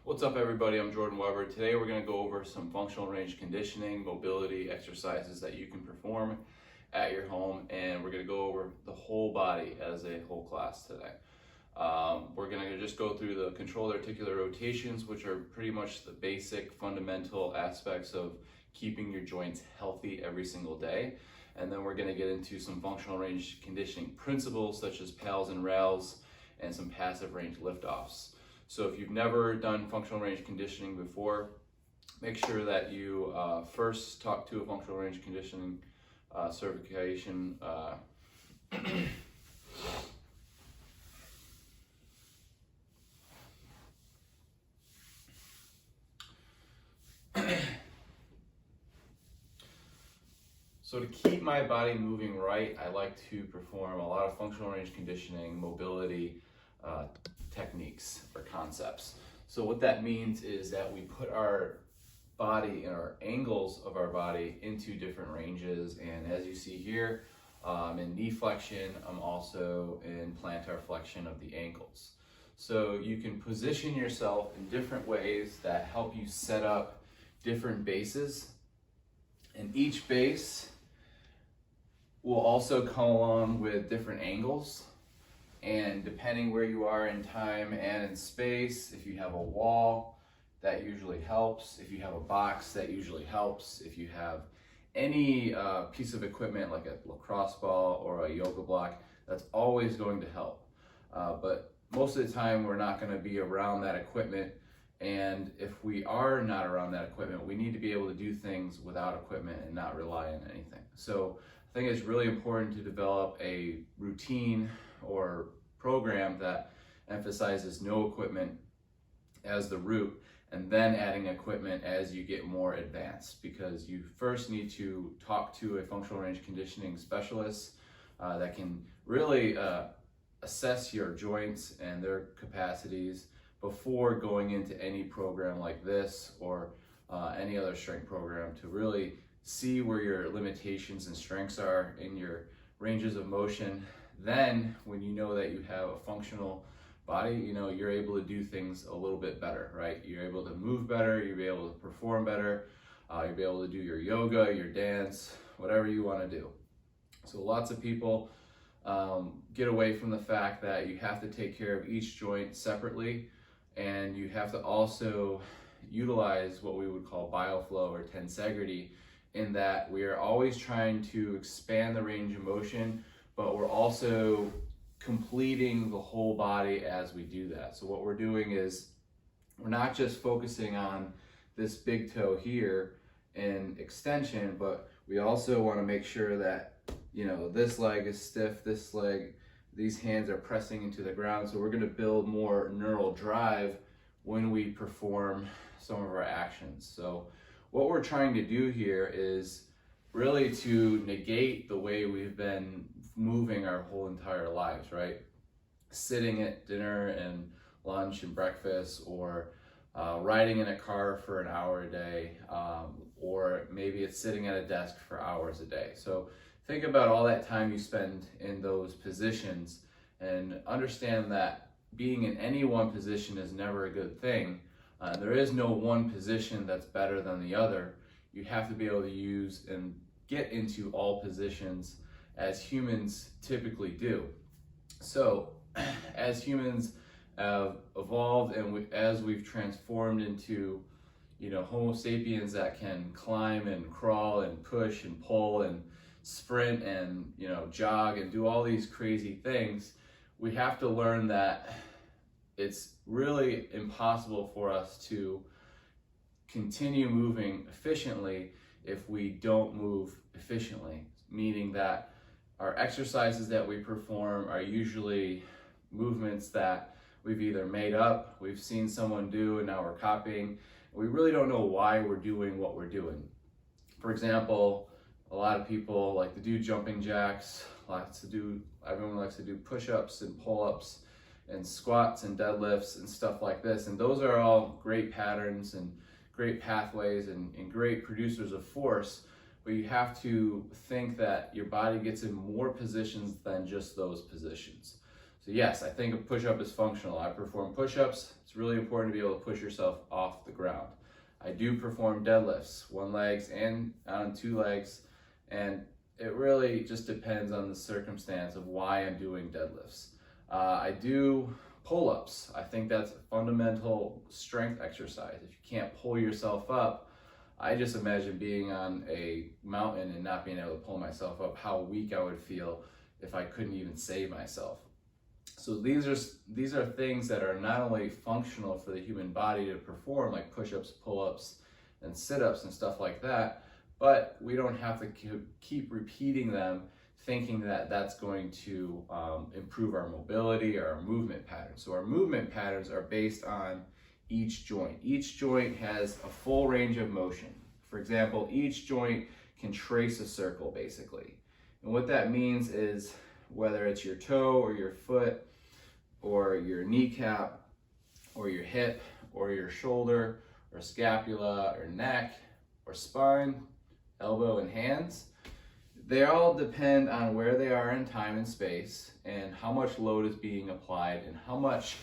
What's up, everybody? I'm Jordan Weber. Today we're going to go over some functional range conditioning, mobility exercises that you can perform at your home, and we're going to go over the whole body as a whole class today. We're going to just go through the controlled articular rotations, which are pretty much the basic fundamental aspects of keeping your joints healthy every single day. And then we're going to get into some functional range conditioning principles such as PALs and RALs and some passive range liftoffs. So if you've never done functional range conditioning before, make sure that you first talk to a functional range conditioning certification So to keep my body moving right, I like to perform a lot of functional range conditioning, mobility techniques or concepts. So what that means is that we put our body and our angles of our body into different ranges. And as you see here, in knee flexion, I'm also in plantar flexion of the ankles. So you can position yourself in different ways that help you set up different bases. And each base will also come along with different angles. And depending where you are in time and in space, if you have a wall, that usually helps. If you have a box, that usually helps. If you have any piece of equipment like a lacrosse ball or a yoga block, that's always going to help. But most of the time, we're not going to be around that equipment. And if we are not around that equipment, we need to be able to do things without equipment and not rely on anything. So I think it's really important to develop a routine or program that emphasizes no equipment as the root, and then adding equipment as you get more advanced, because you first need to talk to a functional range conditioning specialist that can really assess your joints and their capacities before going into any program like this or any other strength program, to really see where your limitations and strengths are in your ranges of motion. Then when you know that you have a functional body, you're able to do things a little bit better, right? You're able to move better, you'll be able to perform better, you'll be able to do your yoga, your dance, whatever you want to do. So lots of people get away from the fact that you have to take care of each joint separately, and you have to also utilize what we would call bioflow or tensegrity, in that we are always trying to expand the range of motion, but we're also completing the whole body as we do that. So what we're doing is we're not just focusing on this big toe here in extension, but we also want to make sure that, this leg is stiff, this leg, these hands are pressing into the ground. So we're going to build more neural drive when we perform some of our actions. So what we're trying to do here is really to negate the way we've been moving our whole entire lives, right? Sitting at dinner and lunch and breakfast, or riding in a car for an hour a day, or maybe it's sitting at a desk for hours a day. So think about all that time you spend in those positions, and understand that being in any one position is never a good thing. There is no one position that's better than the other. You have to be able to use and get into all positions as humans typically do. So as humans have evolved, and as we've transformed into Homo sapiens that can climb and crawl and push and pull and sprint and jog and do all these crazy things, we have to learn that it's really impossible for us to continue moving efficiently if we don't move efficiently, meaning that our exercises that we perform are usually movements that we've either made up, we've seen someone do, and now we're copying. We really don't know why we're doing what we're doing. For example, a lot of people like to do jumping jacks, everyone likes to do push-ups and pull-ups and squats and deadlifts and stuff like this. And those are all great patterns and great pathways and great producers of force, but you have to think that your body gets in more positions than just those positions. So yes, I think a push-up is functional. I perform push-ups. It's really important to be able to push yourself off the ground. I do perform deadlifts, one legs and on two legs, and it really just depends on the circumstance of why I'm doing deadlifts. I do pull-ups. I think that's a fundamental strength exercise. If you can't pull yourself up, I just imagine being on a mountain and not being able to pull myself up, how weak I would feel if I couldn't even save myself. So these are things that are not only functional for the human body to perform, like push-ups, pull-ups, and sit-ups and stuff like that, but we don't have to keep repeating them thinking that that's going to improve our mobility or our movement patterns. So our movement patterns are based on each joint. Each joint has a full range of motion. For example, each joint can trace a circle basically. And what that means is whether it's your toe or your foot or your kneecap or your hip or your shoulder or scapula or neck or spine, elbow and hands, they all depend on where they are in time and space and how much load is being applied and how much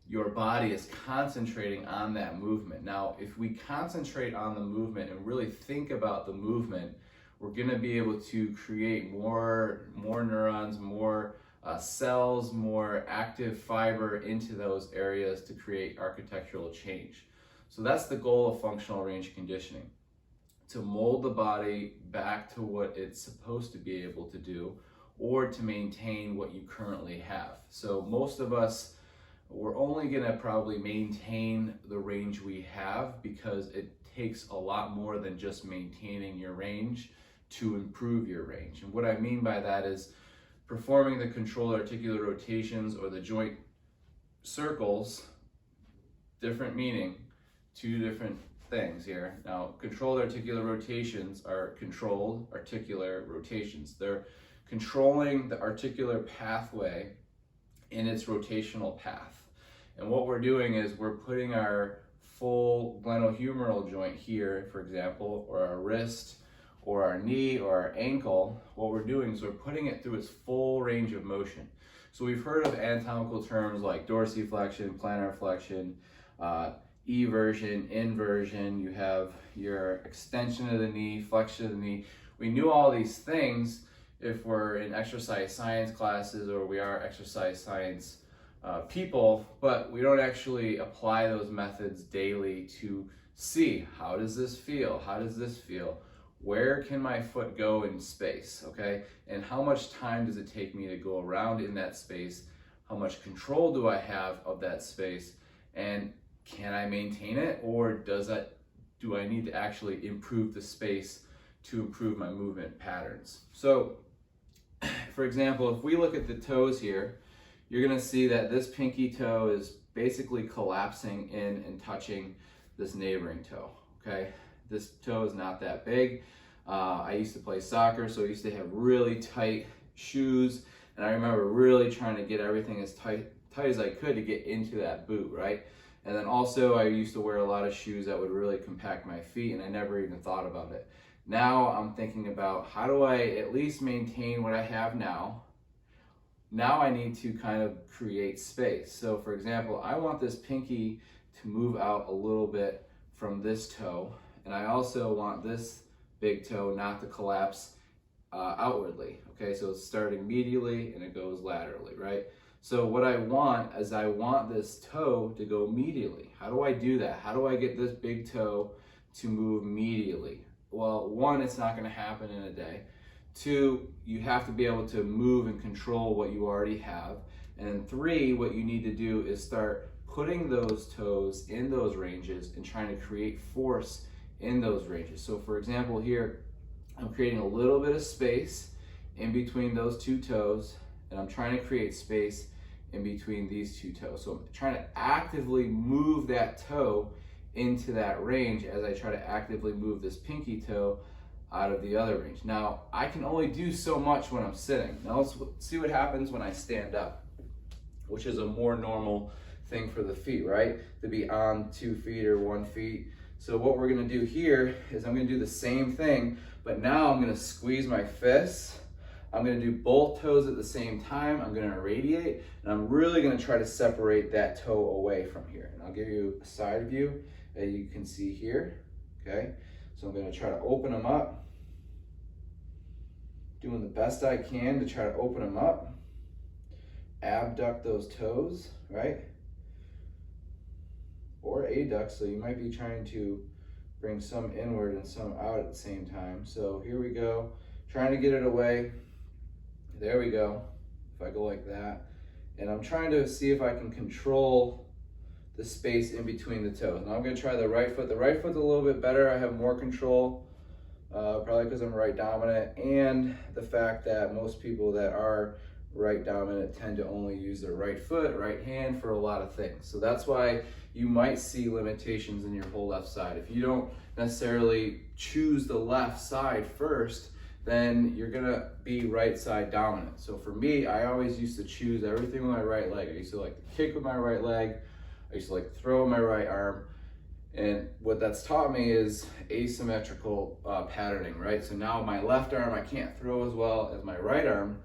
your body is concentrating on that movement. Now, if we concentrate on the movement and really think about the movement, we're gonna be able to create more neurons, more cells, more active fiber into those areas to create architectural change. So that's the goal of functional range conditioning, to mold the body back to what it's supposed to be able to do or to maintain what you currently have. So most of us, we're only gonna probably maintain the range we have because it takes a lot more than just maintaining your range to improve your range. And what I mean by that is performing the controlled articular rotations or the joint circles, different meaning, two different things here. Now, controlled articular rotations are controlled articular rotations. They're controlling the articular pathway in its rotational path. And what we're doing is we're putting our full glenohumeral joint here, for example, or our wrist, or our knee, or our ankle. What we're doing is we're putting it through its full range of motion. So we've heard of anatomical terms like dorsiflexion, plantar flexion, eversion, inversion. You have your extension of the knee, flexion of the knee. We knew all these things if we're in exercise science classes or we are exercise science people, but we don't actually apply those methods daily to see, how does this feel? How does this feel? Where can my foot go in space, okay? And how much time does it take me to go around in that space? How much control do I have of that space? And can I maintain it, or do I need to actually improve the space to improve my movement patterns? So, for example, if we look at the toes here, you're gonna see that this pinky toe is basically collapsing in and touching this neighboring toe, okay? This toe is not that big. I used to play soccer, so I used to have really tight shoes, and I remember really trying to get everything as tight as I could to get into that boot, right? And then also I used to wear a lot of shoes that would really compact my feet, and I never even thought about it. Now I'm thinking about, how do I at least maintain what I have now? Now I need to kind of create space. So for example, I want this pinky to move out a little bit from this toe, and I also want this big toe not to collapse outwardly, okay? So it's starting medially and it goes laterally, right? So what I want is I want this toe to go medially. How do I do that? How do I get this big toe to move medially? Well, one, it's not gonna happen in a day. Two, you have to be able to move and control what you already have. And then three, what you need to do is start putting those toes in those ranges and trying to create force in those ranges. So for example, here, I'm creating a little bit of space in between those two toes, and I'm trying to create space in between these two toes. So I'm trying to actively move that toe into that range as I try to actively move this pinky toe out of the other range. Now, I can only do so much when I'm sitting. Now let's see what happens when I stand up, which is a more normal thing for the feet, right? To be on 2 feet or 1 foot. So what we're gonna do here is I'm gonna do the same thing, but now I'm gonna squeeze my fists. I'm gonna do both toes at the same time. I'm gonna irradiate, and I'm really gonna try to separate that toe away from here. And I'll give you a side view that you can see here, okay? So I'm gonna try to open them up, doing the best I can to try to open them up, abduct those toes, right? Or adduct, so you might be trying to bring some inward and some out at the same time. So here we go, trying to get it away. There we go, if I go like that. And I'm trying to see if I can control the space in between the toes. Now I'm gonna try the right foot. The right foot's a little bit better. I have more control, probably because I'm right dominant, and the fact that most people that are right dominant tend to only use their right foot, right hand for a lot of things. So that's why you might see limitations in your whole left side. If you don't necessarily choose the left side first, then you're gonna be right side dominant. So for me, I always used to choose everything with my right leg. I used to like to kick with my right leg. I used to like to throw with my right arm. And what that's taught me is asymmetrical patterning, right? So now my left arm, I can't throw as well as my right arm,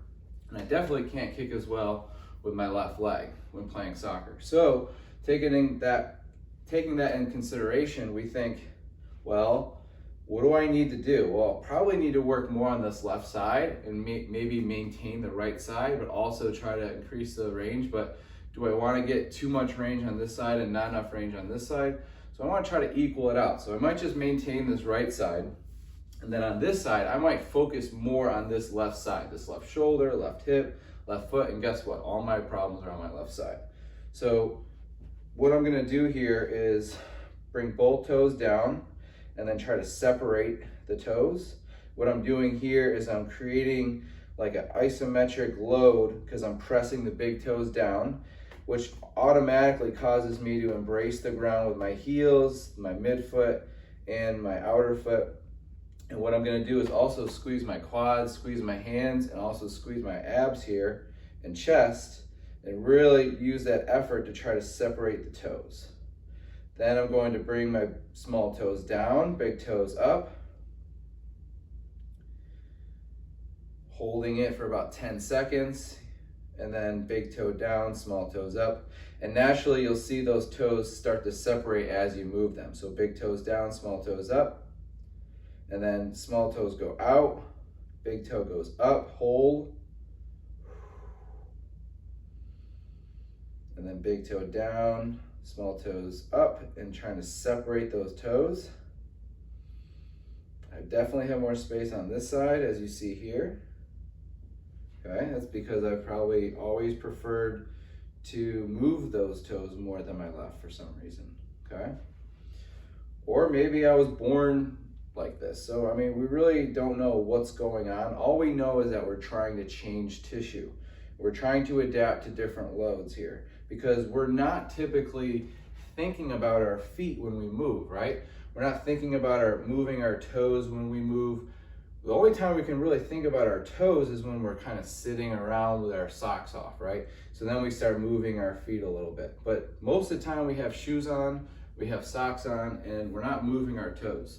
and I definitely can't kick as well with my left leg when playing soccer. So taking that in consideration, we think, well, what do I need to do? Well, probably need to work more on this left side and maybe maintain the right side, but also try to increase the range. But do I want to get too much range on this side and not enough range on this side? So I want to try to equal it out. So I might just maintain this right side. And then on this side, I might focus more on this left side, this left shoulder, left hip, left foot. And guess what? All my problems are on my left side. So what I'm going to do here is bring both toes down and then try to separate the toes. What I'm doing here is I'm creating like an isometric load because I'm pressing the big toes down, which automatically causes me to embrace the ground with my heels, my midfoot, and my outer foot. And what I'm gonna do is also squeeze my quads, squeeze my hands, and also squeeze my abs here and chest, and really use that effort to try to separate the toes. Then I'm going to bring my small toes down, big toes up, holding it for about 10 seconds, and then big toe down, small toes up. And naturally you'll see those toes start to separate as you move them. So big toes down, small toes up, and then small toes go out, big toe goes up, hold, and then big toe down, small toes up, and trying to separate those toes. I definitely have more space on this side, as you see here. Okay, that's because I probably always preferred to move those toes more than my left for some reason, okay? Or maybe I was born like this. So, I mean, we really don't know what's going on. All we know is that we're trying to change tissue. We're trying to adapt to different loads here because we're not typically thinking about our feet when we move, right? We're not thinking about moving our toes when we move. The only time we can really think about our toes is when we're kind of sitting around with our socks off, right? So then we start moving our feet a little bit. But most of the time we have shoes on, we have socks on, and we're not moving our toes.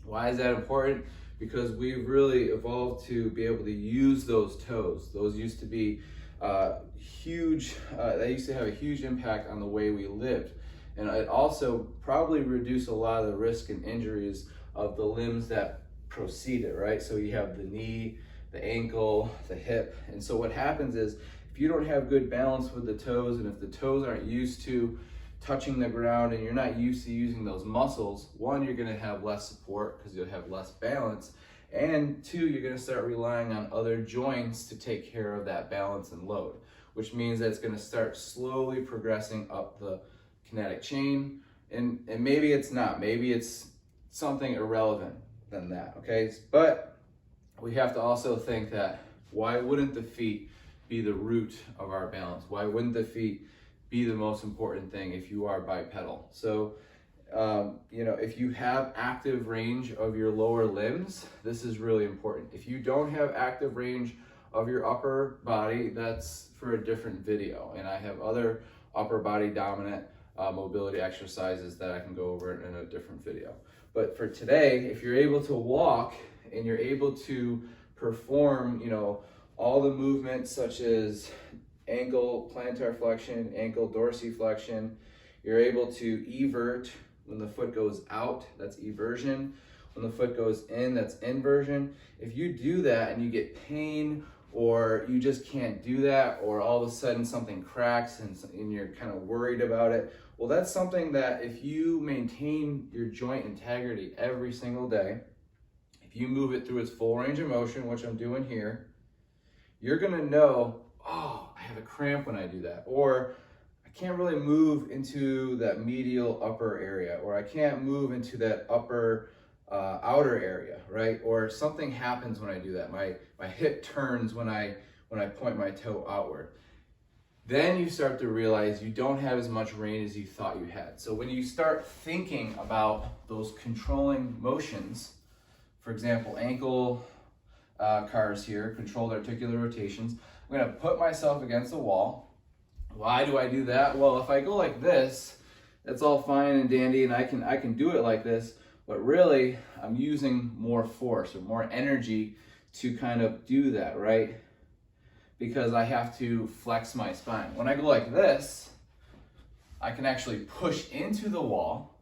Why is that important? Because we've really evolved to be able to use those toes. Those used to be huge, they used to have a huge impact on the way we lived. And it also probably reduced a lot of the risk and injuries of the limbs that precede it, right? So you have the knee, the ankle, the hip. And so what happens is if you don't have good balance with the toes, and if the toes aren't used to touching the ground and you're not used to using those muscles, one, you're gonna have less support because you'll have less balance. And two, you're gonna start relying on other joints to take care of that balance and load, which means that it's gonna start slowly progressing up the kinetic chain. And maybe it's not, maybe it's something irrelevant than that, okay? But we have to also think that why wouldn't the feet be the root of our balance? Why wouldn't the feet be the most important thing if you are bipedal? So, you know, if you have active range of your lower limbs, this is really important. If you don't have active range of your upper body, that's for a different video. And I have other upper body dominant mobility exercises that I can go over in a different video. But for today, if you're able to walk and you're able to perform, all the movements such as ankle plantar flexion, ankle dorsiflexion. You're able to evert when the foot goes out, that's eversion. When the foot goes in, that's inversion. If you do that and you get pain, or you just can't do that, or all of a sudden something cracks and you're kind of worried about it, well, that's something that if you maintain your joint integrity every single day, if you move it through its full range of motion, which I'm doing here, you're gonna know, oh, I have a cramp when I do that, or I can't really move into that medial upper area, or I can't move into that upper outer area, right? Or something happens when I do that. My hip turns when I point my toe outward. Then you start to realize you don't have as much range as you thought you had. So when you start thinking about those controlling motions, for example, ankle cars here, controlled articular rotations, I'm gonna put myself against the wall. Why do I do that? Well, if I go like this, that's all fine and dandy, and I can do it like this, but really I'm using more force or more energy to kind of do that, right? Because I have to flex my spine. When I go like this, I can actually push into the wall,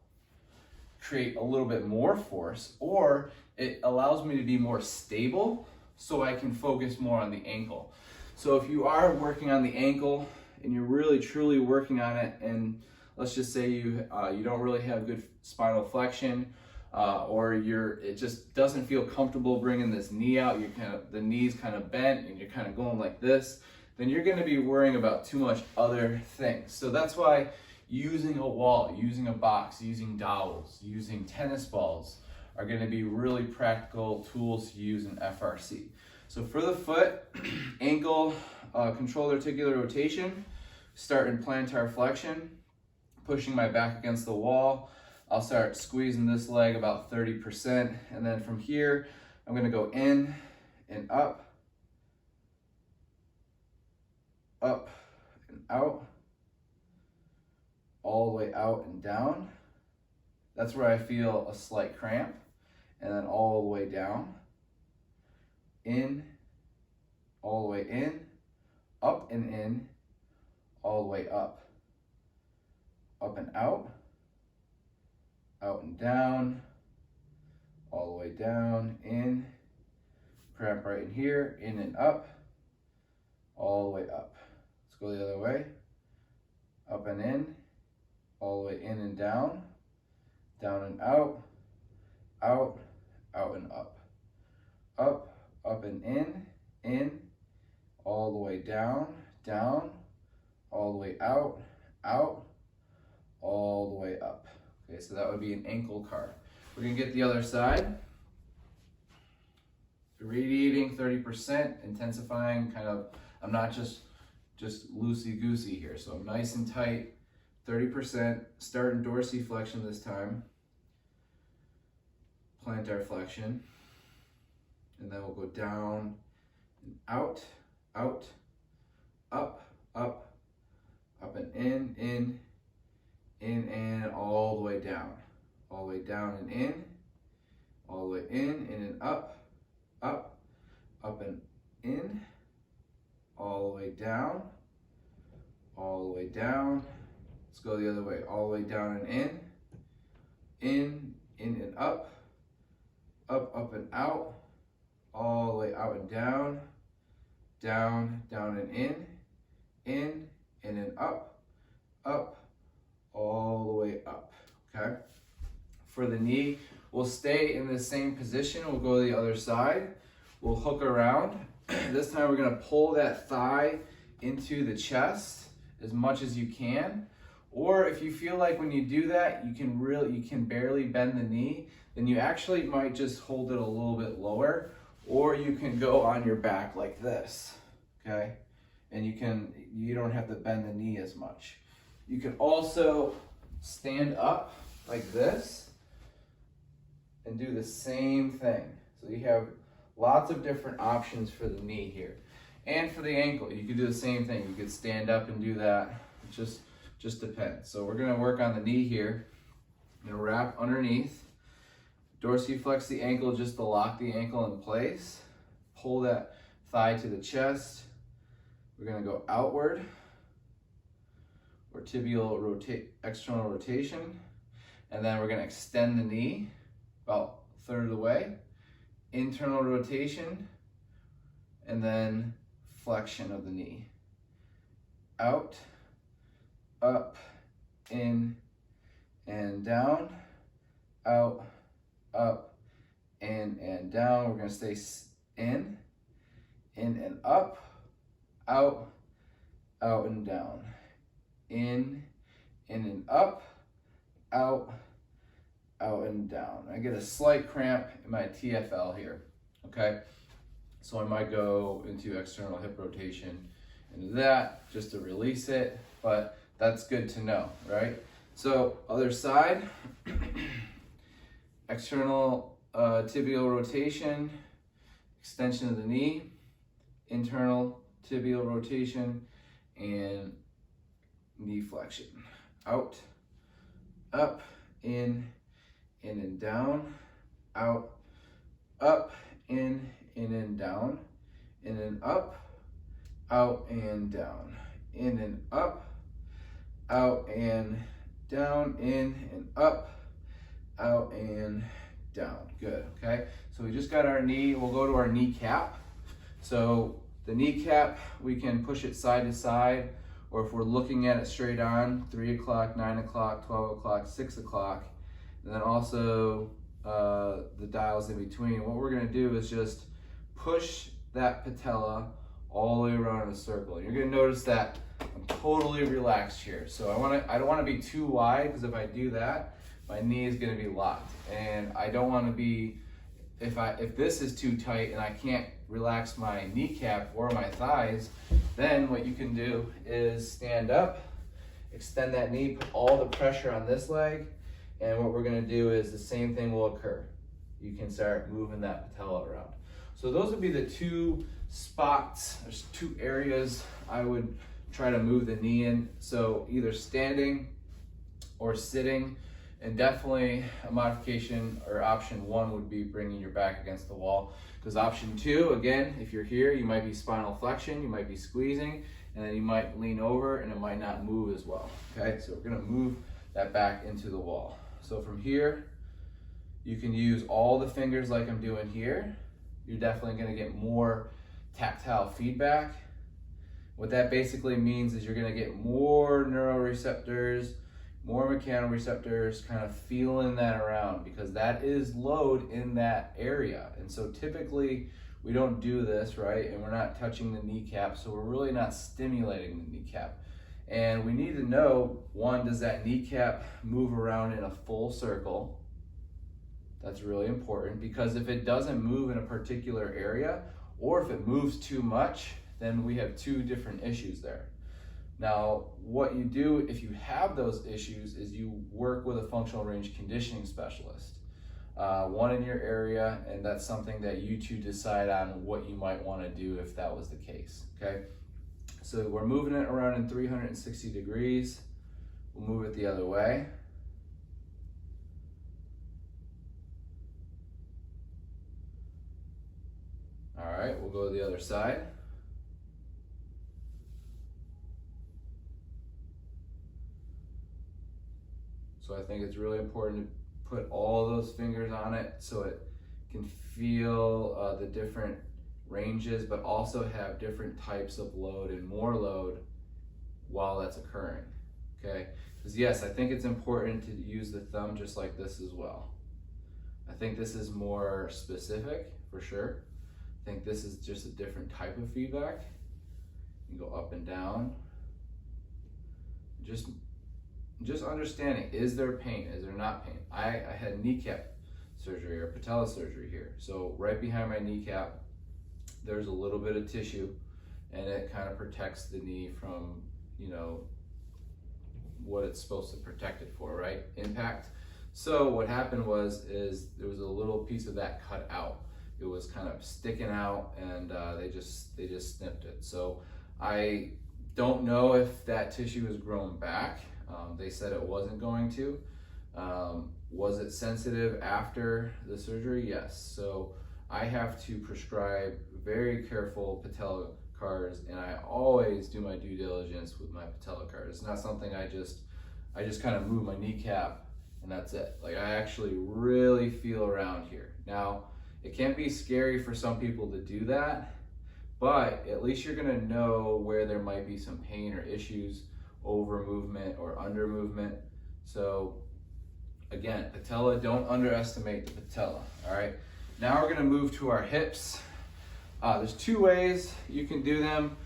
create a little bit more force, or it allows me to be more stable so I can focus more on the ankle. So if you are working on the ankle and you're really truly working on it, and let's just say you don't really have good spinal flexion, or it just doesn't feel comfortable bringing this knee out, the knee's kind of bent and you're kind of going like this, then you're going to be worrying about too much other things. So that's why using a wall, using a box, using dowels, using tennis balls are going to be really practical tools to use in FRC. So for the foot, ankle, controlled articular rotation, start in plantar flexion, pushing my back against the wall. I'll start squeezing this leg about 30%, and then from here, I'm gonna go in and up and out, all the way out and down. That's where I feel a slight cramp, and then all the way down, in, all the way in, up and in, all the way up and out and down, all the way down, in, cramp right in here, in and up, all the way up. Let's go the other way, up and in, all the way in and down and out and up and in, all the way down, all the way out, all the way up. Okay, so that would be an ankle car. We're gonna get the other side. Radiating 30%, intensifying I'm not just loosey-goosey here. So I'm nice and tight, 30%, starting dorsiflexion this time. Plantar flexion. And then we'll go down and out, up and in and all the way down. All the way down and in, all the way in and up and in, all the way down, all the way down. Let's go the other way, all the way down and in and up and out, all the way out and down and in and then up, all the way up, okay? For the knee, we'll stay in the same position. We'll go to the other side. We'll hook around. This time we're gonna pull that thigh into the chest as much as you can. Or if you feel like when you do that, you can barely bend the knee, then you actually might just hold it a little bit lower, or you can go on your back like this, okay? And you don't have to bend the knee as much. You can also stand up like this and do the same thing. So you have lots of different options for the knee here. And for the ankle, you could do the same thing. You could stand up and do that. It just depends. So we're gonna work on the knee here. I'm gonna wrap underneath, dorsiflex the ankle just to lock the ankle in place, pull that thigh to the chest. We're gonna go outward, or tibial external rotation. And then we're gonna extend the knee about a third of the way, internal rotation, and then flexion of the knee. Out, up, in, and down, out, up, in, and down. We're gonna stay in and up, out, out and down. In and up, out, out and down. I get a slight cramp in my TFL here, okay? So I might go into external hip rotation into that just to release it, but that's good to know, right? So other side, external tibial rotation, extension of the knee, internal tibial rotation, and knee flexion. Out, up, in and down, out, up, in and down, in and up, out and down, in and up, out and down, in and up, out and down. Good, okay? So we just got our knee, we'll go to our kneecap. So the kneecap, we can push it side to side, or if we're looking at it straight on, 3 o'clock, 9 o'clock, 12 o'clock, 6 o'clock, and then also the dials in between. What we're gonna do is just push that patella all the way around in a circle. You're gonna notice that I'm totally relaxed here. So I don't wanna be too wide, because if I do that, my knee is gonna be locked. And I don't wanna be, if this is too tight and I can't relax my kneecap or my thighs, then what you can do is stand up, extend that knee, put all the pressure on this leg, and what we're gonna do is the same thing will occur. You can start moving that patella around. So those would be the two spots, there's two areas I would try to move the knee in. So either standing or sitting, and definitely a modification or option one would be bringing your back against the wall. Because option two, again, if you're here, you might be spinal flexion, you might be squeezing, and then you might lean over and it might not move as well. Okay, so we're gonna move that back into the wall. So from here, you can use all the fingers like I'm doing here. You're definitely gonna get more tactile feedback. What that basically means is you're gonna get more neuroreceptors, more mechanoreceptors, kind of feeling that around, because that is load in that area. And so typically we don't do this, right? And we're not touching the kneecap, so we're really not stimulating the kneecap. And we need to know, one, does that kneecap move around in a full circle? That's really important, because if it doesn't move in a particular area, or if it moves too much, then we have two different issues there. Now, what you do if you have those issues is you work with a functional range conditioning specialist, one in your area, and that's something that you two decide on what you might want to do if that was the case, okay? So we're moving it around in 360 degrees. We'll move it the other way. All right, we'll go to the other side. So I think it's really important to put all those fingers on it so it can feel the different ranges, but also have different types of load and more load while that's occurring, okay? Because yes, I think it's important to use the thumb just like this as well. I think this is more specific for sure. I think this is just a different type of feedback. You go up and down. Just understanding, is there pain, is there not pain? I had kneecap surgery or patella surgery here. So right behind my kneecap, there's a little bit of tissue, and it kind of protects the knee from, you know, what it's supposed to protect it for, right? Impact. So what happened is there was a little piece of that cut out. It was kind of sticking out, and they just snipped it. So I don't know if that tissue has grown back. They said it wasn't going to. Was it sensitive after the surgery? Yes. So I have to prescribe very careful patella cars, and I always do my due diligence with my patella cars. It's not something I just kind of move my kneecap and that's it. Like, I actually really feel around here. Now, it can be scary for some people to do that, but at least you're gonna know where there might be some pain or issues, over movement or under movement. So again, patella, don't underestimate the patella, all right? Now we're gonna move to our hips. There's 2 ways you can do them,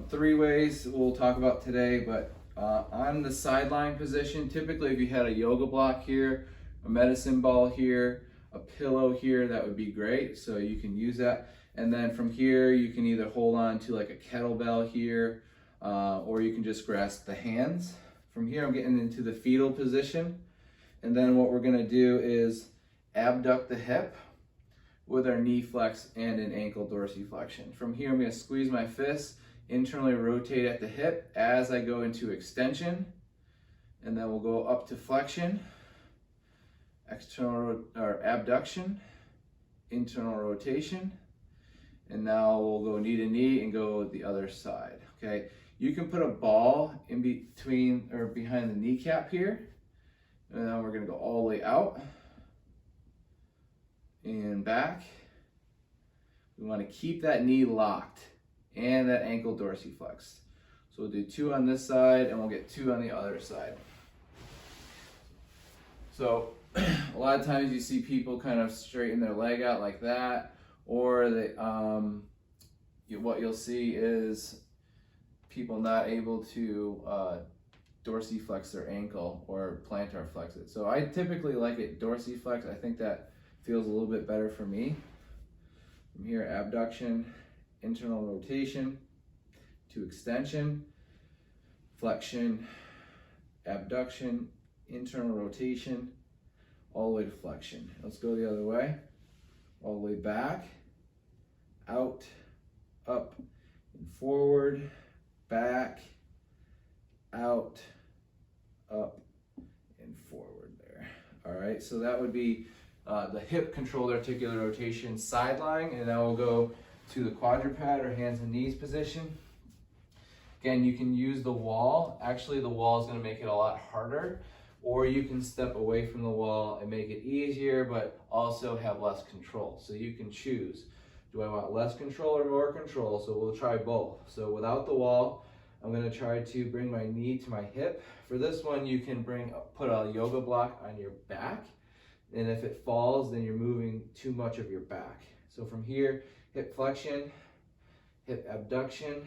3 ways we'll talk about today, but on the sideline position, typically if you had a yoga block here, a medicine ball here, a pillow here, that would be great. So you can use that. And then from here, you can either hold on to like a kettlebell here, or you can just grasp the hands. From here, I'm getting into the fetal position. And then what we're gonna do is abduct the hip with our knee flex and an ankle dorsiflexion. From here, I'm gonna squeeze my fists, internally rotate at the hip as I go into extension, and then we'll go up to flexion, external or abduction, internal rotation, and now we'll go knee to knee and go the other side, okay? You can put a ball in between or behind the kneecap here, and then we're gonna go all the way out and back. We wanna keep that knee locked and that ankle dorsiflex. So we'll do 2 on this side and we'll get 2 on the other side. So a lot of times you see people kind of straighten their leg out like that, or they, what you'll see is people not able to dorsiflex their ankle or plantar flex it. So I typically like it dorsiflex. I think that feels a little bit better for me. From here, abduction, internal rotation to extension, flexion, abduction, internal rotation, all the way to flexion. Let's go the other way. All the way back, out, up, and forward, back, out, up, and forward there. All right, so that would be the hip controlled articular rotation sideline, and now we'll go to the quadruped or hands and knees position. Again, you can use the wall. Actually, the wall is going to make it a lot harder, or you can step away from the wall and make it easier, but also have less control. So you can choose. Do I want less control or more control? So we'll try both. So without the wall, I'm going to try to bring my knee to my hip. For this one, you can put a yoga block on your back, and if it falls, then you're moving too much of your back. So from here, hip flexion, hip abduction,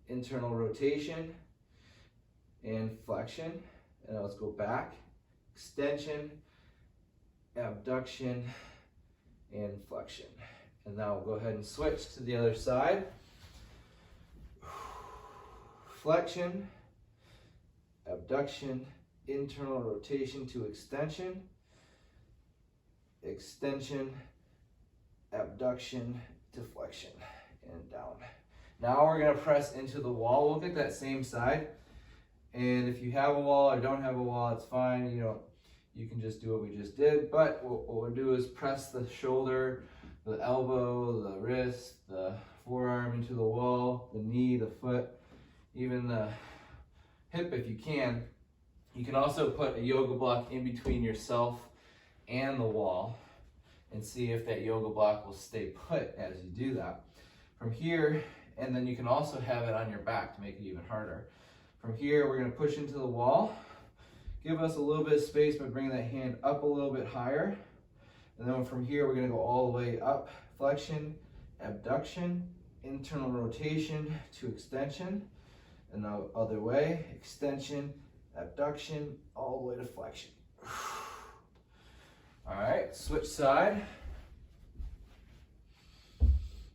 internal rotation, and flexion. And now let's go back, extension, abduction, and flexion. And now we'll go ahead and switch to the other side. Flexion, abduction, internal rotation to extension, extension, abduction to flexion, and down. Now we're gonna press into the wall. We'll get that same side. And if you have a wall or don't have a wall, it's fine. You can just do what we just did. But what we'll do is press the shoulder, the elbow, the wrist, the forearm into the wall, the knee, the foot, even the hip if you can. You can also put a yoga block in between yourself and the wall and see if that yoga block will stay put as you do that. From here, and then you can also have it on your back to make it even harder. From here, we're going to push into the wall. Give us a little bit of space by bringing that hand up a little bit higher. And then from here, we're going to go all the way up. Flexion, abduction, internal rotation to extension. And now other way, extension, abduction, all the way to flexion. All right, switch side.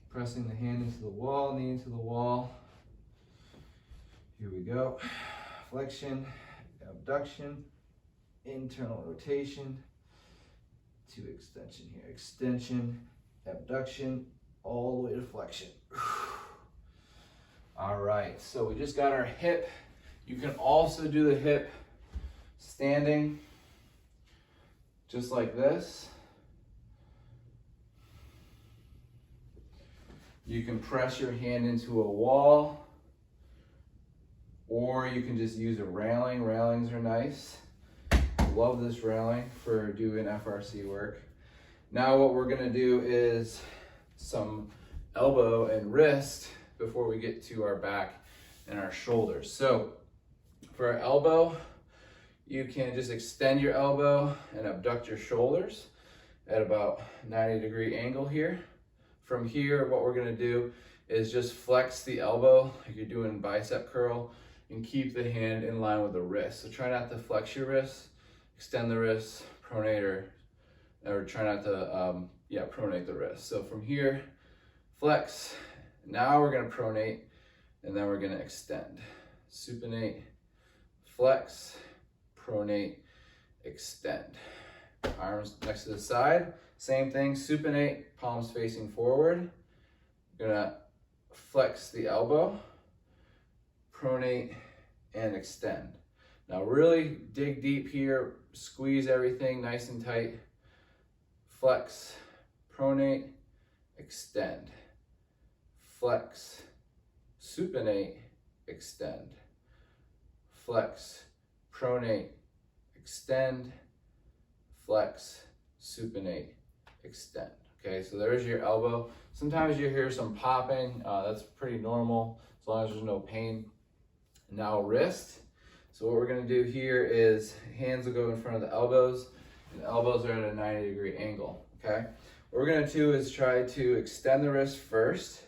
Pressing the hand into the wall, knee into the wall. Here we go. Flexion, abduction, internal rotation to extension here. Extension, abduction, all the way to flexion. All right, so we just got our hip. You can also do the hip standing, just like this. You can press your hand into a wall, or you can just use a railing. Railings are nice. Love this railing for doing FRC work. Now what we're gonna do is some elbow and wrist before we get to our back and our shoulders. So for our elbow, you can just extend your elbow and abduct your shoulders at about 90-degree angle here. From here, what we're gonna do is just flex the elbow like you're doing bicep curl and keep the hand in line with the wrist. So try not to flex your wrist, extend the wrist, pronate or try not to, pronate the wrist. So from here, flex. Now we're gonna pronate and then we're gonna extend. Supinate, flex, pronate, extend. Arms next to the side, same thing, supinate, palms facing forward. Gonna flex the elbow, pronate, and extend. Now really dig deep here, squeeze everything nice and tight. Flex, pronate, extend. Flex, supinate, extend. Flex, pronate, extend. Flex, supinate, extend. Okay, so there's your elbow. Sometimes you hear some popping. That's pretty normal as long as there's no pain. Now wrist. So what we're gonna do here is hands will go in front of the elbows and the elbows are at a 90-degree angle, okay? What we're gonna do is try to extend the wrist first,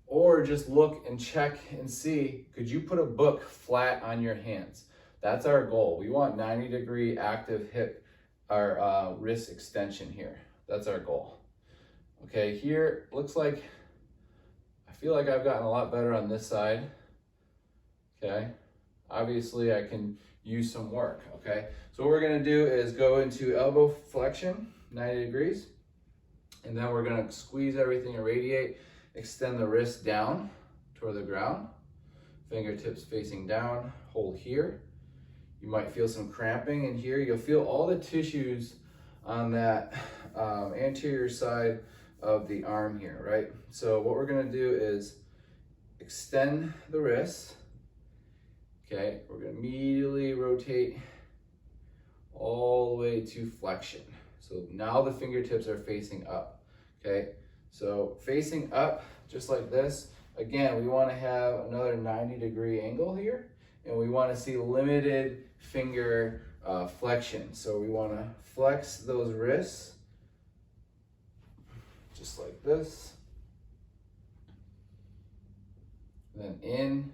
or just look and check and see, could you put a book flat on your hands? That's our goal. We want 90-degree active hip or wrist extension here. That's our goal. Okay, here looks like, I feel like I've gotten a lot better on this side. Okay, obviously I can use some work. Okay, so what we're gonna do is go into elbow flexion, 90 degrees, and then we're gonna squeeze everything, irradiate, extend the wrist down toward the ground, fingertips facing down, hold here. You might feel some cramping in here. You'll feel all the tissues on that anterior side of the arm here, right? So what we're gonna do is extend the wrist. Okay, we're gonna immediately rotate all the way to flexion. So now the fingertips are facing up, okay? So facing up, just like this. Again, we wanna have another 90-degree angle here, and we wanna see limited finger flexion. So we wanna flex those wrists, just like this. Then in,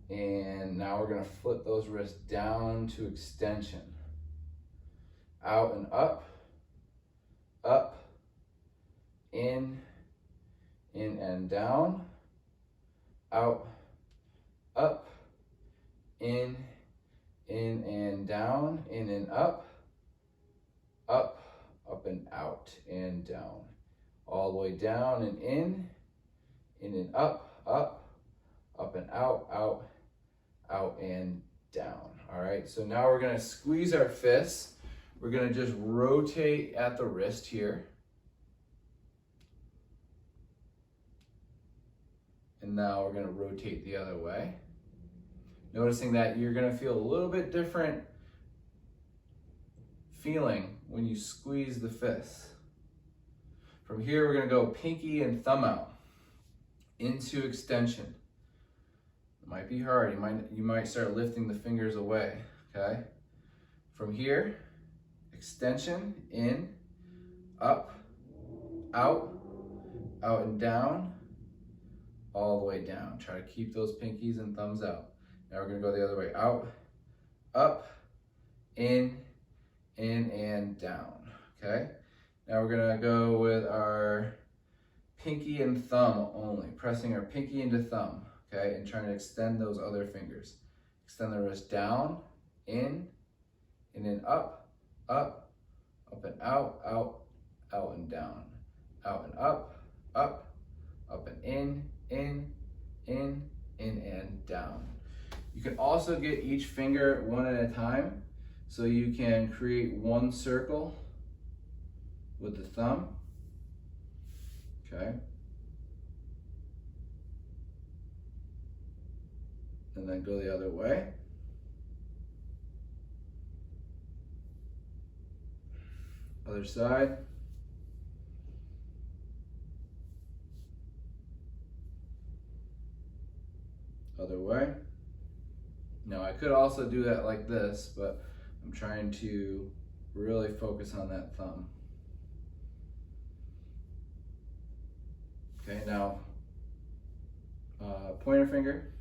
and now we're gonna flip those wrists down to extension. Out and up, in and down, out, up, in and down, in and up and out and down. All the way down and in and up and out and down. All right, so now we're gonna squeeze our fists. We're gonna just rotate at the wrist here. And now we're gonna rotate the other way. Noticing that you're gonna feel a little bit different feeling when you squeeze the fists. From here, we're gonna go pinky and thumb out into extension. It might be hard, you might start lifting the fingers away, okay? From here, extension, in, up, out and down, all the way down. Try to keep those pinkies and thumbs out. Now we're gonna go the other way, out, up, in and down, okay? Now we're gonna go with our pinky and thumb only, pressing our pinky into thumb, okay? And trying to extend those other fingers. Extend the wrist down, in, and then up and out and down, out and up and in and down. You can also get each finger one at a time, so you can create one circle with the thumb, Okay. And then go the other way. Other side. Other way. Now I could also do that like this, but I'm trying to really focus on that thumb. Okay, now pointer finger.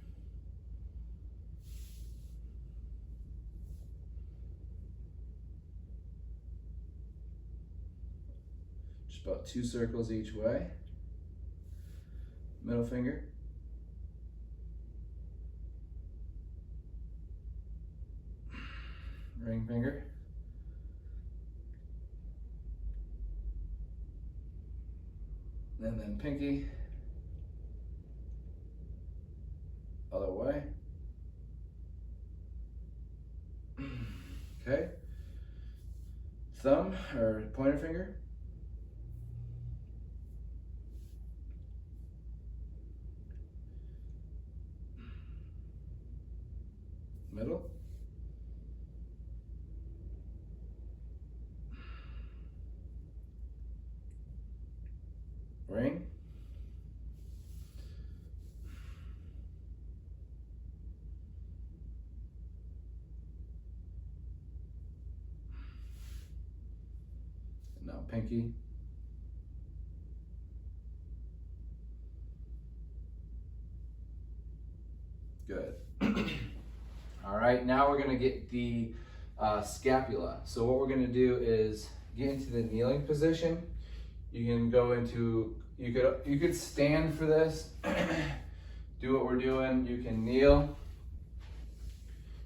Just about 2 circles each way. Middle finger. Ring finger. And then pinky. Other way. Okay. Thumb or pointer finger. Middle. Ring. And now pinky. Good. All right, now we're gonna get the scapula. So what we're gonna do is get into the kneeling position. You can go into, you could stand for this, do what we're doing. You can kneel.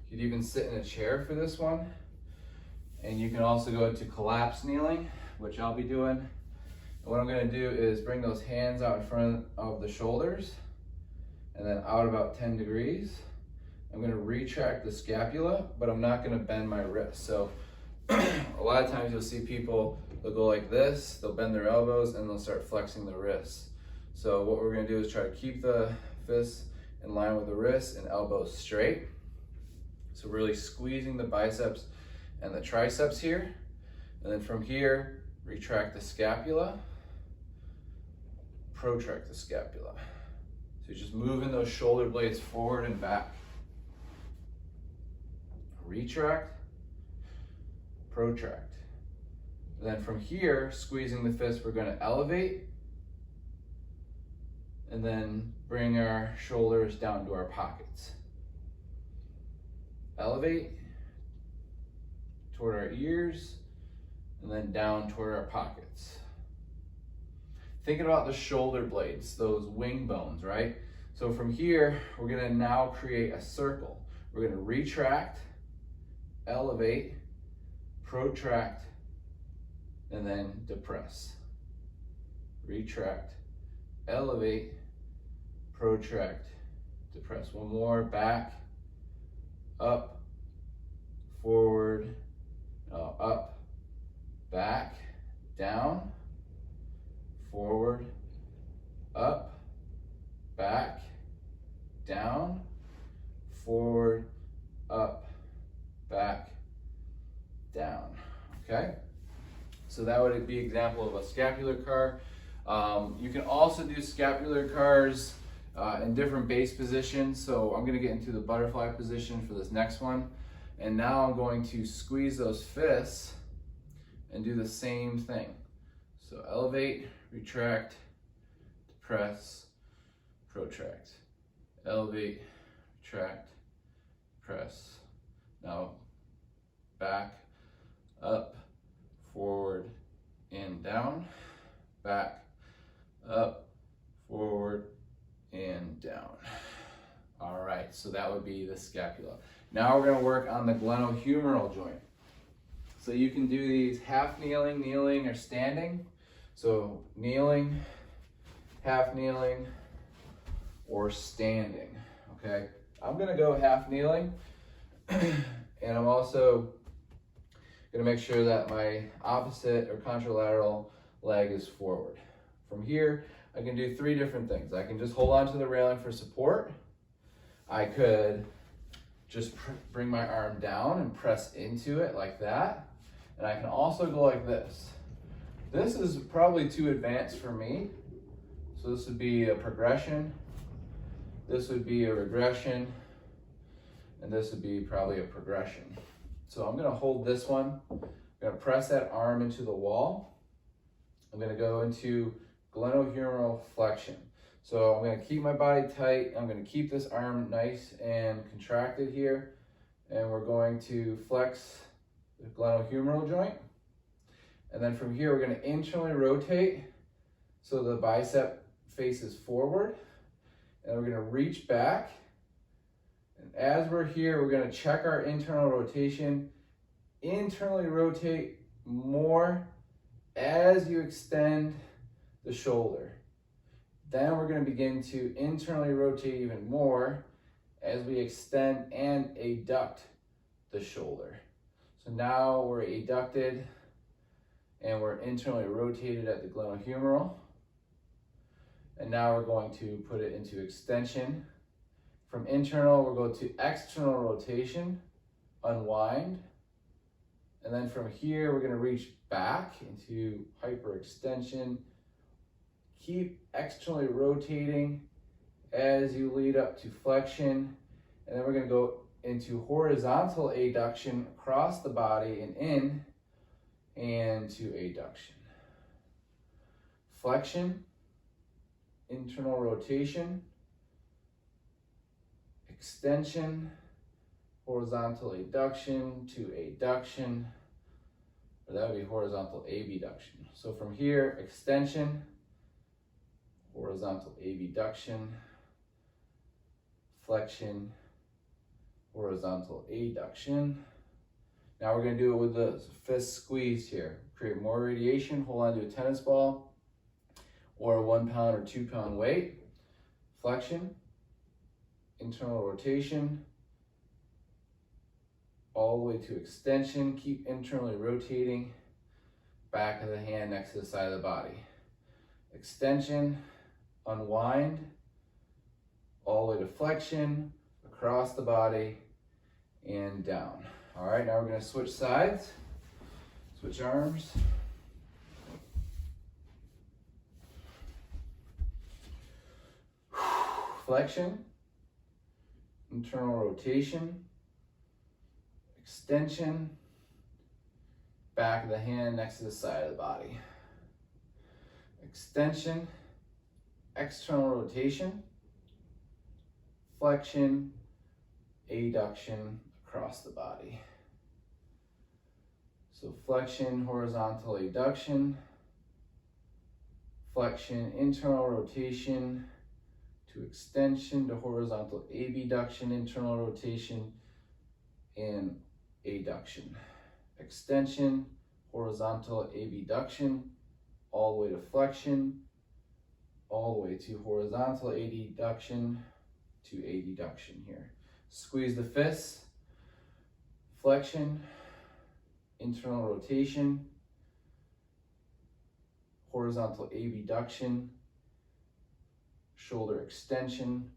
You could even sit in a chair for this one. And you can also go into collapse kneeling, which I'll be doing. And what I'm gonna do is bring those hands out in front of the shoulders and then out about 10 degrees. I'm gonna retract the scapula, but I'm not gonna bend my wrist. So a lot of times you'll see people, they'll go like this, they'll bend their elbows and they'll start flexing the wrists. So what we're gonna do is try to keep the fists in line with the wrists and elbows straight. So really squeezing the biceps and the triceps here. And then from here, retract the scapula, protract the scapula. So you're just moving those shoulder blades forward and back. Retract, protract. And then from here, squeezing the fist, we're gonna elevate and then bring our shoulders down to our pockets. Elevate toward our ears and then down toward our pockets. Thinking about the shoulder blades, those wing bones, right? So from here, we're gonna now create a circle. We're gonna retract, elevate, protract, and then depress. Retract, elevate, protract, depress. One more, back, up, forward, up, back, down, forward, up, back, down, forward, up, back, down. Okay? So that would be an example of a scapular car. You can also do scapular cars in different base positions. So I'm gonna get into the butterfly position for this next one. And now I'm going to squeeze those fists and do the same thing. So elevate, retract, depress, protract. Elevate, retract, press. Now back, up, forward, and down. Back, up, forward, and down. All right, so that would be the scapula. Now we're gonna work on the glenohumeral joint. So you can do these half kneeling, kneeling, or standing. So kneeling, half kneeling, or standing, okay? I'm gonna go half kneeling, and I'm also gonna make sure that my opposite or contralateral leg is forward From here, I can do 3 different things. I can just hold on to the railing for support. I could just bring my arm down and press into it like that. And I can also go like this. This is probably too advanced for me. So this would be a progression. This would be a regression. And this would be probably a progression. So I'm gonna hold this one. I'm gonna press that arm into the wall. I'm gonna go into glenohumeral flexion. So I'm gonna keep my body tight. I'm gonna keep this arm nice and contracted here. And we're going to flex the glenohumeral joint. And then from here, we're gonna internally rotate so the bicep faces forward. And we're gonna reach back. And as we're here, we're gonna check our internal rotation. Internally rotate more as you extend the shoulder. Then we're going to begin to internally rotate even more as we extend and adduct the shoulder. So now we're adducted and we're internally rotated at the glenohumeral. And now we're going to put it into extension. From internal, we'll go to external rotation, unwind. And then from here, we're going to reach back into hyperextension. Keep externally rotating as you lead up to flexion. And then we're going to go into horizontal adduction across the body and in, and to adduction. Flexion, internal rotation, extension, horizontal adduction to adduction, or that would be horizontal abduction. So from here, extension, horizontal abduction, flexion, horizontal adduction. Now we're going to do it with the fist squeeze here. Create more radiation, hold on to a tennis ball or a 1 pound or 2 pound weight. Flexion, internal rotation, all the way to extension. Keep internally rotating. Back of the hand next to the side of the body. Extension, unwind, all the way to flexion, across the body, and down. All right, now we're going to switch sides, switch arms. Flexion, internal rotation, extension, back of the hand next to the side of the body. Extension, external rotation, flexion, adduction across the body. So flexion, horizontal adduction, flexion, internal rotation to extension to horizontal abduction, internal rotation, and adduction. Extension, horizontal abduction, all the way to flexion, all the way to horizontal adduction to adduction here. Squeeze the fists, flexion, internal rotation, horizontal abduction, shoulder extension,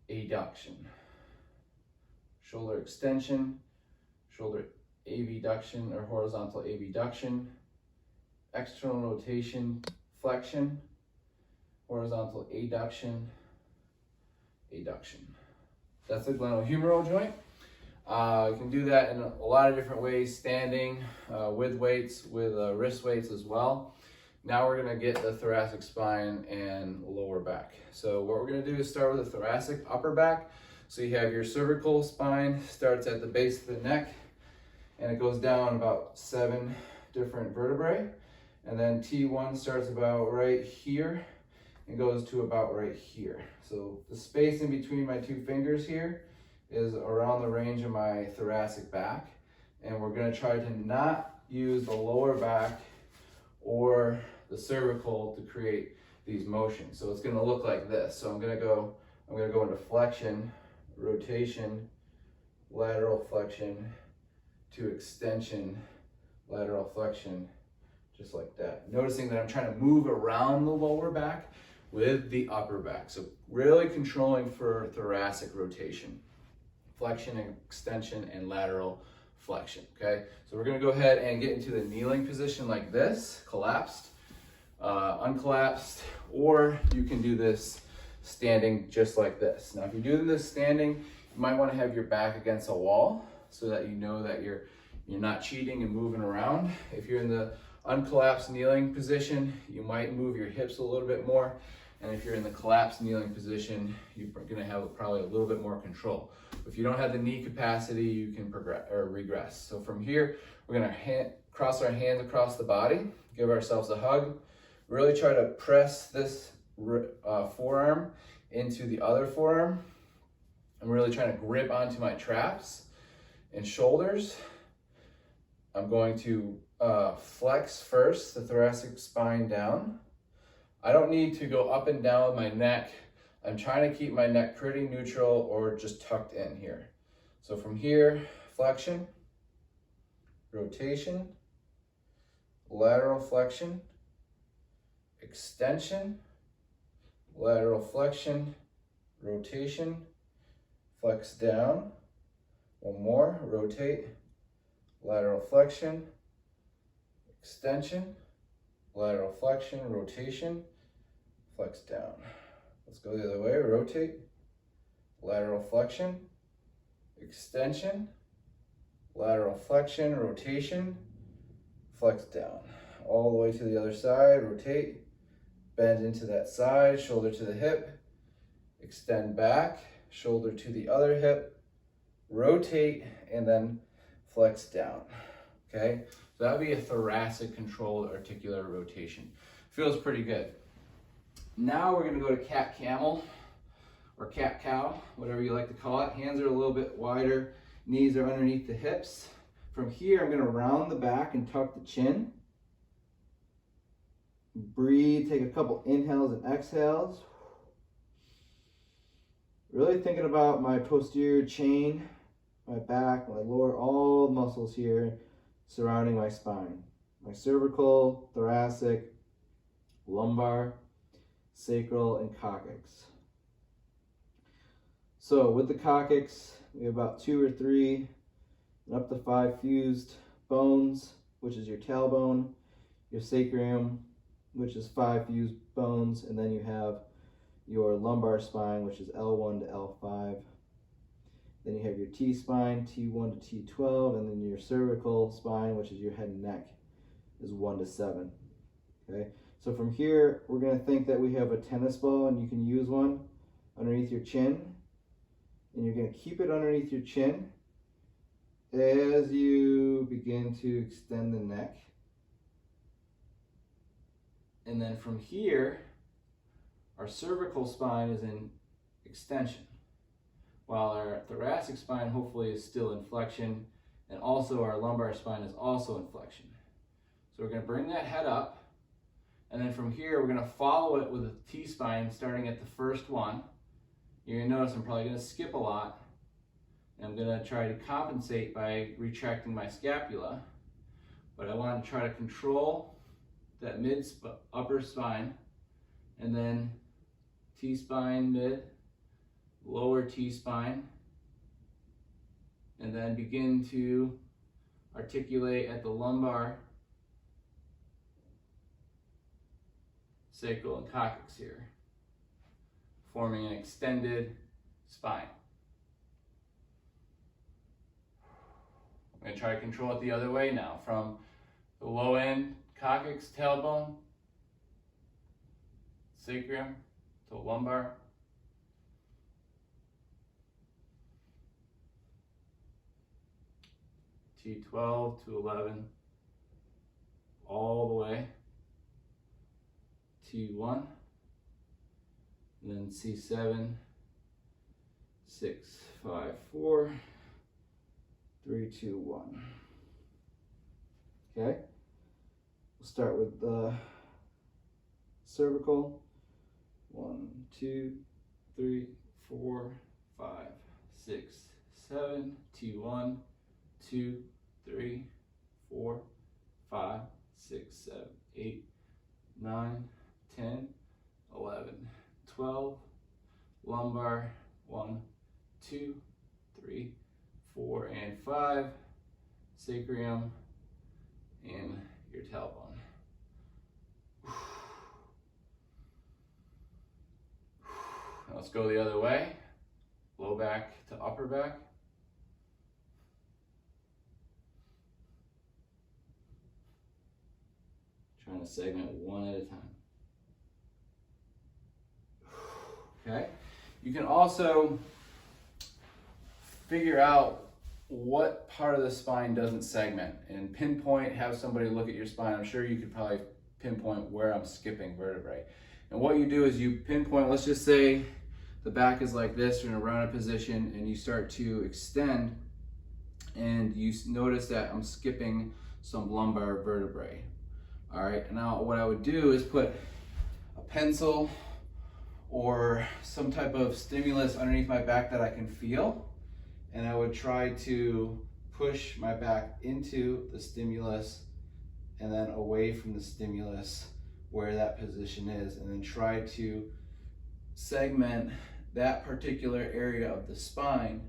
adduction. Shoulder extension, shoulder abduction or horizontal abduction, external rotation, flexion, horizontal adduction, adduction. That's the glenohumeral joint. You can do that in a lot of different ways, standing, with weights, with wrist weights as well. Now we're gonna get the thoracic spine and lower back. So what we're gonna do is start with the thoracic upper back. So you have your cervical spine, starts at the base of the neck, and it goes down about 7 different vertebrae. And then T1 starts about right here and goes to about right here. So the space in between my 2 fingers here is around the range of my thoracic back. And we're gonna try to not use the lower back or the cervical to create these motions. So it's gonna look like this. So I'm gonna go into flexion, rotation, lateral flexion to extension, lateral flexion just like that. Noticing that I'm trying to move around the lower back with the upper back. So really controlling for thoracic rotation, flexion and extension and lateral flexion, okay? So we're gonna go ahead and get into the kneeling position like this, collapsed, uncollapsed, or you can do this standing just like this. Now, if you're doing this standing, you might wanna have your back against a wall so that you know that you're not cheating and moving around. If you're in the uncollapsed kneeling position, you might move your hips a little bit more. And if you're in the collapsed kneeling position, you're gonna have probably a little bit more control. If you don't have the knee capacity, you can progress or regress. So from here, we're gonna cross our hands across the body, give ourselves a hug, really try to press this forearm into the other forearm. I'm really trying to grip onto my traps and shoulders. I'm going to flex first, the thoracic spine down. I don't need to go up and down with my neck. I'm trying to keep my neck pretty neutral or just tucked in here. So from here, flexion, rotation, lateral flexion, extension, lateral flexion, rotation, flex down. One more, rotate, lateral flexion, extension, lateral flexion, rotation, flex down. Let's go the other way, rotate, lateral flexion, extension, lateral flexion, rotation, flex down. All the way to the other side, rotate, bend into that side, shoulder to the hip, extend back, shoulder to the other hip, rotate, and then flex down, okay? So that would be a thoracic controlled articular rotation. Feels pretty good. Now we're gonna go to cat camel or cat cow, whatever you like to call it. Hands are a little bit wider, knees are underneath the hips. From here, I'm gonna round the back and tuck the chin. Breathe, take a couple inhales and exhales. Really thinking about my posterior chain, my back, my lower, all the muscles here surrounding my spine. My cervical, thoracic, lumbar, sacral, and coccyx. So with the coccyx, we have about 2 or 3 and up to 5 fused bones, which is your tailbone, your sacrum, which is 5 fused bones, and then you have your lumbar spine, which is L1 to L5. Then you have your T-spine, T1 to T12, and then your cervical spine, which is your head and neck, is 1 to 7. Okay, so from here, we're gonna think that we have a tennis ball, and you can use one underneath your chin, and you're gonna keep it underneath your chin as you begin to extend the neck. And then from here, our cervical spine is in extension, while our thoracic spine hopefully is still in flexion, and also our lumbar spine is also in flexion. So we're gonna bring that head up, and then from here, we're gonna follow it with a T-spine starting at the first one. You're gonna notice I'm probably gonna skip a lot, and I'm gonna try to compensate by retracting my scapula, but I want to try to control that upper spine, and then T-spine mid, lower T-spine, and then begin to articulate at the lumbar, sacral, and coccyx here, forming an extended spine. I'm going to try to control it the other way now, from the low end, coccyx, tailbone, sacrum to lumbar, T12 to 11, all the way, T1, and then C7, 6, 5, 4, 3, 2, 1. Okay, we'll start with the cervical. 1, 2, 3, 4, 5, 6, 7, T1, 2, 3, 4, 5, 6, 7, 8, 9, 10, 11, 12, lumbar, 1, 2, 3, 4, and 5, sacrum, and your tailbone. Now let's go the other way, low back to upper back. Trying to segment one at a time. Okay, you can also figure out what part of the spine doesn't segment and pinpoint, have somebody look at your spine. I'm sure you could probably pinpoint where I'm skipping vertebrae. And what you do is you pinpoint, let's just say the back is like this, you're in a rounded position, and you start to extend, and you notice that I'm skipping some lumbar vertebrae. All right, now what I would do is put a pencil or some type of stimulus underneath my back that I can feel, and I would try to push my back into the stimulus and then away from the stimulus where that position is, and then try to segment that particular area of the spine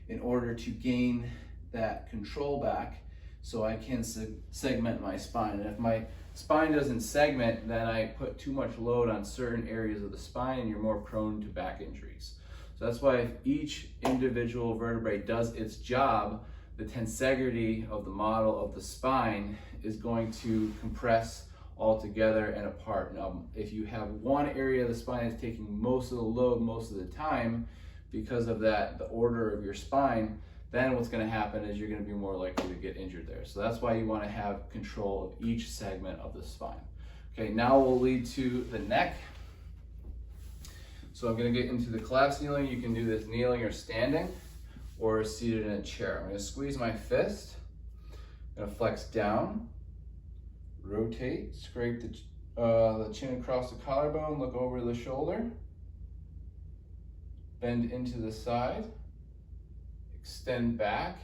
in order to gain that control back so I can segment my spine. And if my spine doesn't segment, then I put too much load on certain areas of the spine and you're more prone to back injuries. So that's why if each individual vertebrae does its job, the tensegrity of the model of the spine is going to compress all together and apart. Now, if you have one area of the spine that's taking most of the load most of the time, because of that, the order of your spine, then what's going to happen is you're going to be more likely to get injured there. So that's why you want to have control of each segment of the spine. Okay, now we'll lead to the neck. So I'm going to get into the collapsed kneeling. You can do this kneeling or standing or seated in a chair. I'm going to squeeze my fist. I'm going to flex down, rotate, scrape the chin across the collarbone, look over the shoulder, bend into the side, extend back,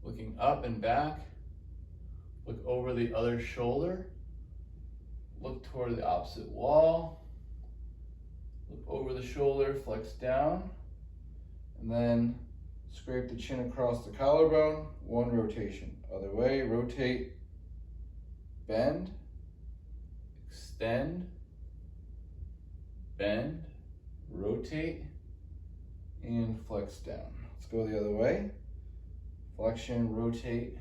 looking up and back, look over the other shoulder, look toward the opposite wall, look over the shoulder, flex down, and then scrape the chin across the collarbone, one rotation. Other way, rotate, bend, extend, bend, rotate, and flex down. Let's go the other way. Flexion, rotate,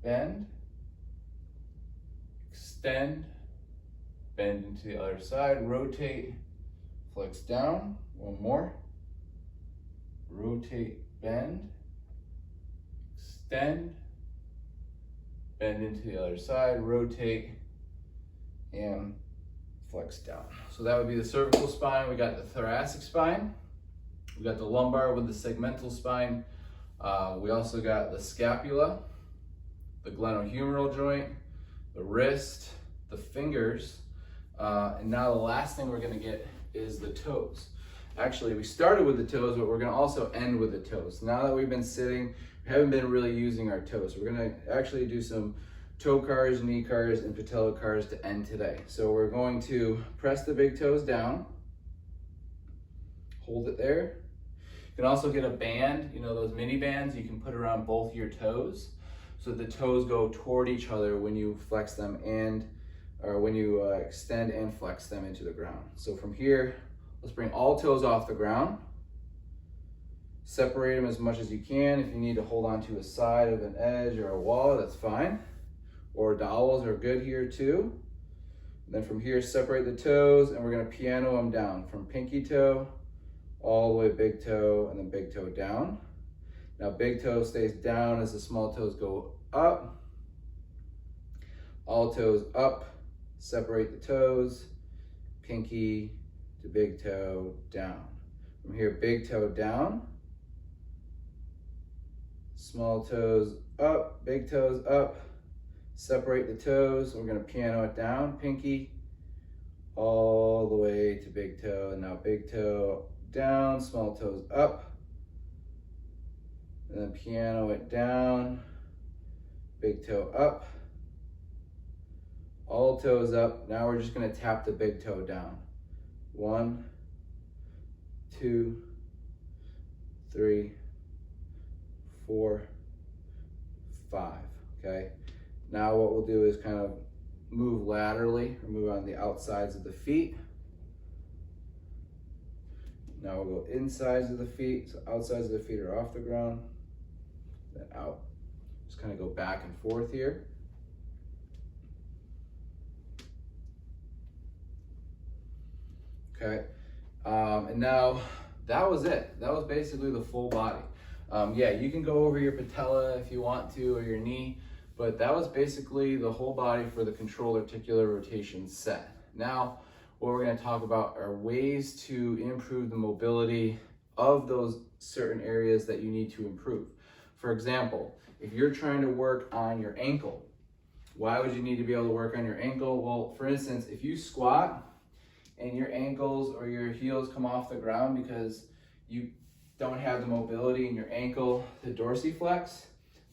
bend, extend, bend into the other side, rotate, flex down. One more. Rotate, bend, extend, bend into the other side, rotate, and flex down. So that would be the cervical spine. We got the thoracic spine. We got the lumbar with the segmental spine. We also got the scapula, the glenohumeral joint, the wrist, the fingers, and now the last thing we're going to get is the toes. Actually, we started with the toes, but we're going to also end with the toes. Now that we've been sitting, we haven't been really using our toes. We're going to actually do some toe cars, knee cars, and patella cars to end today. So we're going to press the big toes down, hold it there. You can also get a band, you know, those mini bands you can put around both your toes so the toes go toward each other when you flex them or when you extend and flex them into the ground. So from here, let's bring all toes off the ground. Separate them as much as you can. If you need to hold on to a side of an edge or a wall, that's fine. Or dowels are good here too. And then from here, separate the toes, and we're gonna piano them down from pinky toe all the way big toe, and then big toe down. Now big toe stays down as the small toes go up. All toes up, separate the toes, pinky to big toe down. From here, big toe down, small toes up, big toes up, separate the toes. We're gonna piano it down, pinky all the way to big toe. And now big toe down, small toes up, and then piano it down, big toe up, All toes up. Now we're just gonna tap the big toe down. 1, 2, 3, 4, 5, okay? Now what we'll do is kind of move laterally, or move on the outsides of the feet. Now we'll go insides of the feet, so outsides of the feet are off the ground, then out. Just kind of go back and forth here. Okay, and now that was it. That was basically the full body. Yeah, you can go over your patella if you want to, or your knee, but that was basically the whole body for the controlled articular rotation set. Now, what we're going to talk about are ways to improve the mobility of those certain areas that you need to improve. For example, if you're trying to work on your ankle, why would you need to be able to work on your ankle? Well, for instance, if you squat and your ankles or your heels come off the ground because you don't have the mobility in your ankle to dorsiflex,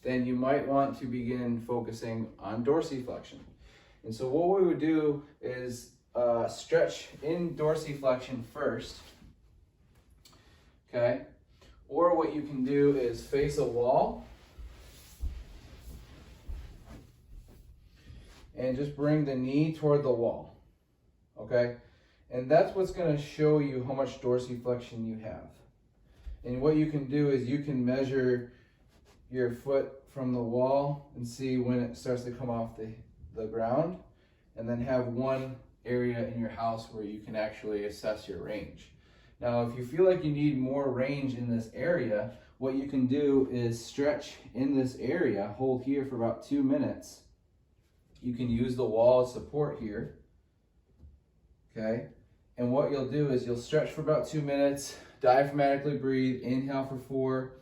then you might want to begin focusing on dorsiflexion. And so what we would do is stretch in dorsiflexion first, okay? Or what you can do is face a wall and just bring the knee toward the wall, okay? And that's what's going to show you how much dorsiflexion you have. And what you can do is you can measure your foot from the wall and see when it starts to come off the ground, and then have one area in your house where you can actually assess your range. Now, if you feel like you need more range in this area, what you can do is stretch in this area, hold here for about 2 minutes. You can use the wall as support here, okay? And what you'll do is you'll stretch for about 2 minutes, diaphragmatically breathe, inhale for 4,